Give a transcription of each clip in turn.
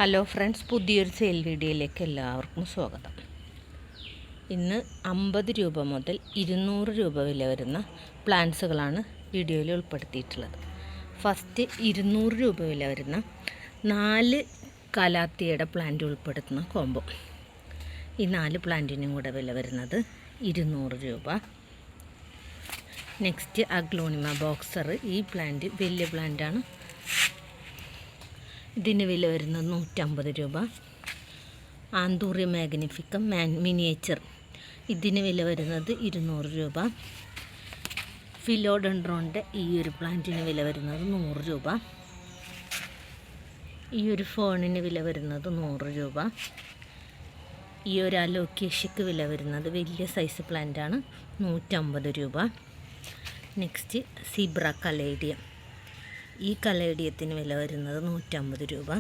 Hello friends, പുതിയൊരു sale വീഡിയോയിലേക്ക് എല്ലാവർക്കും സ്വാഗതം. ഇന്ന് 50 രൂപ മുതൽ 200 രൂപ വില വരുന്ന പ്ലാന്റ്സുകളാണ് വീഡിയോയിൽ ഉൾപ്പെടുത്തിയിട്ടുള്ളത്. ഫസ്റ്റ് 200 രൂപ വില വരുന്ന 4 കലാത്തിയുടെ പ്ലാന്റ് ഉൾപ്പെടുത്തുന്ന കോംബോ. ഈ 4 പ്ലാന്റിനും കൂടെ വില വരുന്നത് 200 രൂപ. Next aglaonema boxer. ഈ പ്ലാന്റ് വലിയ പ്ലാന്റാണ്. ഇതിന് വില വരുന്നത് 150 രൂപ. ആന്തൂറിയ മാഗ്നിഫിക്കം മിനിയേച്ചർ. ഇതിന് വില വരുന്നത് 200 രൂപ. ഫിലോഡെൻഡ്രോണിൻ്റെ ഈ ഒരു പ്ലാന്റിന് വില വരുന്നത് 100 രൂപ. ഈ ഒരു ഫോണിന് വില വരുന്നത് 100 രൂപ. ഈ ഒരു അലോക്കേഷ്യക്ക് വില വരുന്നത് വലിയ സൈസ് പ്ലാന്റാണ്, 150 രൂപ. Next zebra caladium. ഈ കലേഡിയത്തിന് വില വരുന്നത് 150 രൂപ.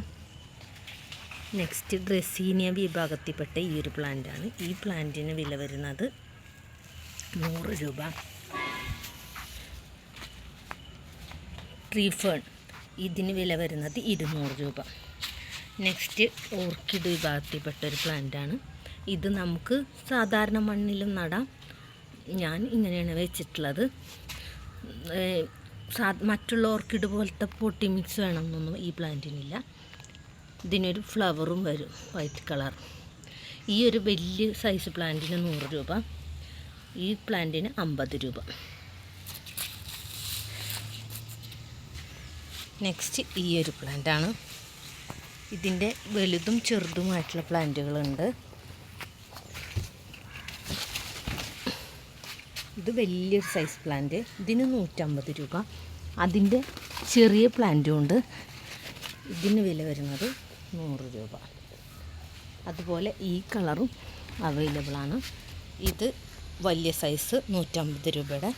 നെക്സ്റ്റ് ഡ്രെസീനിയ വിഭാഗത്തിൽപ്പെട്ട ഈ ഒരു പ്ലാന്റാണ്. ഈ പ്ലാന്റിന് വില വരുന്നത് 100 രൂപ. ട്രീഫേൺ. ഇതിന് വില വരുന്നത് 200 രൂപ. നെക്സ്റ്റ് ഓർക്കിഡ് വിഭാഗത്തിൽപ്പെട്ട ഒരു പ്ലാന്റാണ്. ഇത് നമുക്ക് സാധാരണ മണ്ണിലും നടാം. ഞാൻ ഇങ്ങനെയാണ് വെച്ചിട്ടുള്ളത്. മറ്റുള്ള ഓർക്കിഡ് പോലത്തെ പൊട്ടി മിക്സ് വേണമെന്നൊന്നും ഈ പ്ലാന്റിനില്ല. ഇതിനൊരു ഫ്ലവറും വരും, വൈറ്റ് കളർ. ഈ ഒരു വലിയ സൈസ് പ്ലാന്റിന് 100 രൂപ. ഈ പ്ലാന്റിന് 50 രൂപ. നെക്സ്റ്റ് ഈ ഒരു പ്ലാന്റാണ്. ഇതിൻ്റെ വലുതും ചെറുതുമായിട്ടുള്ള പ്ലാന്റുകളുണ്ട്. ഇത് വലിയൊരു സൈസ് പ്ലാന്റ്. ഇതിന് 150 രൂപ. അതിൻ്റെ ചെറിയ പ്ലാന്റും ഉണ്ട്. ഇതിന് വില വരുന്നത് 100 രൂപ. അതുപോലെ ഈ കളറും അവൈലബിളാണ്. ഇത് വലിയ സൈസ് 150 രൂപയുടെ,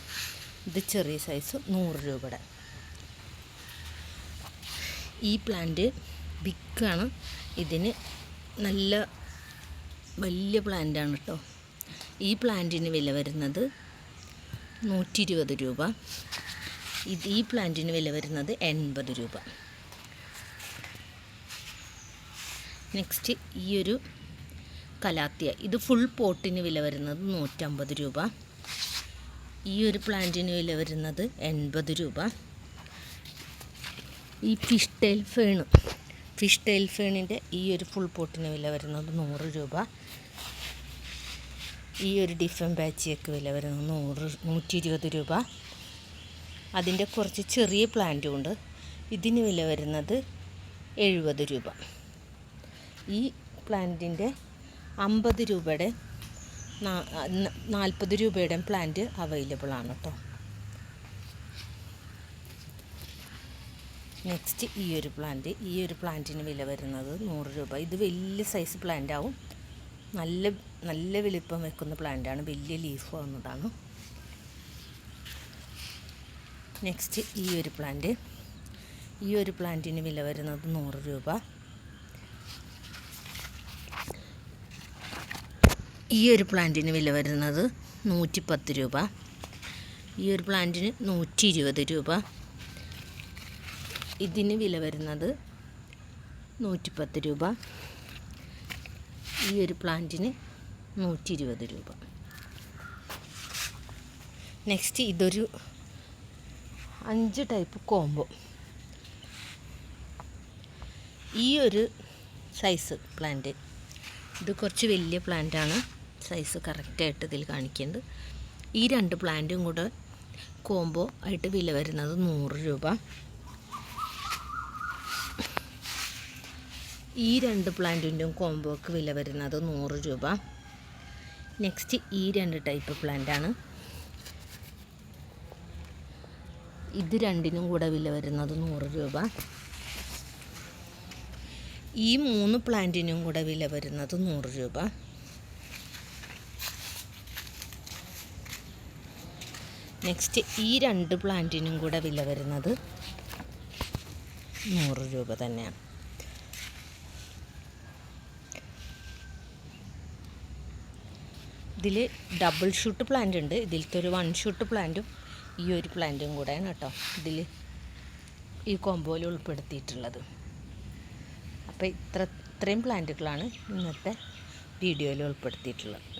ഇത് ചെറിയ സൈസ് 100 രൂപയുടെ. ഈ പ്ലാന്റ് ബിഗാണ്. ഇതിന് നല്ല വലിയ പ്ലാന്റാണ് കേട്ടോ. ഈ പ്ലാന്റിന് വില വരുന്നത് 120 രൂപ. ഈ പ്ലാന്റിന് വില വരുന്നത് 80 രൂപ. നെക്സ്റ്റ് ഈ ഒരു കലാത്തിയ. ഇത് ഫുൾ പോട്ടിന് വില വരുന്നത് 150 രൂപ. ഈ ഒരു പ്ലാന്റിന് വില വരുന്നത് 80 രൂപ. ഈ ഫിഷ് ടെയിൽ ഫേണിൻ്റെ ഈ ഒരു ഫുൾ പോട്ടിന് വില വരുന്നത് 100 രൂപ. ഈ ഒരു ഡിഫറെൻ്റ് ബാച്ചിയൊക്കെ വില വരുന്നത് 120 രൂപ. അതിൻ്റെ കുറച്ച് ചെറിയ പ്ലാന്റും ഉണ്ട്. ഇതിന് വില വരുന്നത് 70 രൂപ. ഈ പ്ലാന്റിൻ്റെ 50 രൂപയുടെ 40 രൂപയുടെ പ്ലാന്റ് അവൈലബിളാണ് കേട്ടോ. നെക്സ്റ്റ് ഈ ഒരു പ്ലാന്റിന് വില വരുന്നത് 100 രൂപ. ഇത് വലിയ സൈസ് പ്ലാന്റ് ആവും. നല്ല വലിപ്പം വെക്കുന്ന പ്ലാന്റാണ്. വലിയ ലീഫ് വന്നതാണ്. നെക്സ്റ്റ് ഈ ഒരു പ്ലാന്റിന് വില വരുന്നത് 100 രൂപ. ഈ ഒരു പ്ലാന്റിന് വില വരുന്നത് 110 രൂപ. ഈ ഒരു പ്ലാന്റിന് 120 രൂപ. ഇതിന് വില വരുന്നത് 110 രൂപ. ഈ ഒരു പ്ലാന്റിന് 120 രൂപ. നെക്സ്റ്റ് ഇതൊരു 5 ടൈപ്പ് കോംബോ. ഈ ഒരു സൈസ് പ്ലാന്റ്, ഇത് കുറച്ച് വലിയ പ്ലാന്റാണ്. സൈസ് കറക്റ്റായിട്ട് ഇതിൽ കാണിക്കുന്നുണ്ട്. ഈ 2 പ്ലാന്റും കൂടെ കോംബോ ആയിട്ട് വില വരുന്നത് 100 രൂപ. ഈ 2 പ്ലാന്റിൻ്റെയും കോംബോക്ക് വില വരുന്നത് 100 രൂപ. നെക്സ്റ്റ് ഈ 2 ടൈപ്പ് പ്ലാന്റാണ്. ഇത് 2നും കൂടെ വില വരുന്നത് 100 രൂപ. ഈ 3 പ്ലാന്റിനും കൂടെ വില വരുന്നത് 100 രൂപ. നെക്സ്റ്റ് ഈ 2 പ്ലാന്റിനും കൂടെ വില വരുന്നത് 100 രൂപ തന്നെയാണ്. ഇതിൽ ഡബിൾ ഷൂട്ട് പ്ലാന്റ് ഉണ്ട്. ഇതിലത്തെ ഒരു 1 ഷൂട്ട് പ്ലാന്റും ഈ ഒരു പ്ലാന്റും കൂടെയാണ് കേട്ടോ ഇതിൽ ഈ കോംബോയിൽ ഉൾപ്പെടുത്തിയിട്ടുള്ളത്. അപ്പോൾ ഇത്രയും പ്ലാന്റുകളാണ് ഇന്നത്തെ വീഡിയോയിൽ ഉൾപ്പെടുത്തിയിട്ടുള്ളത്.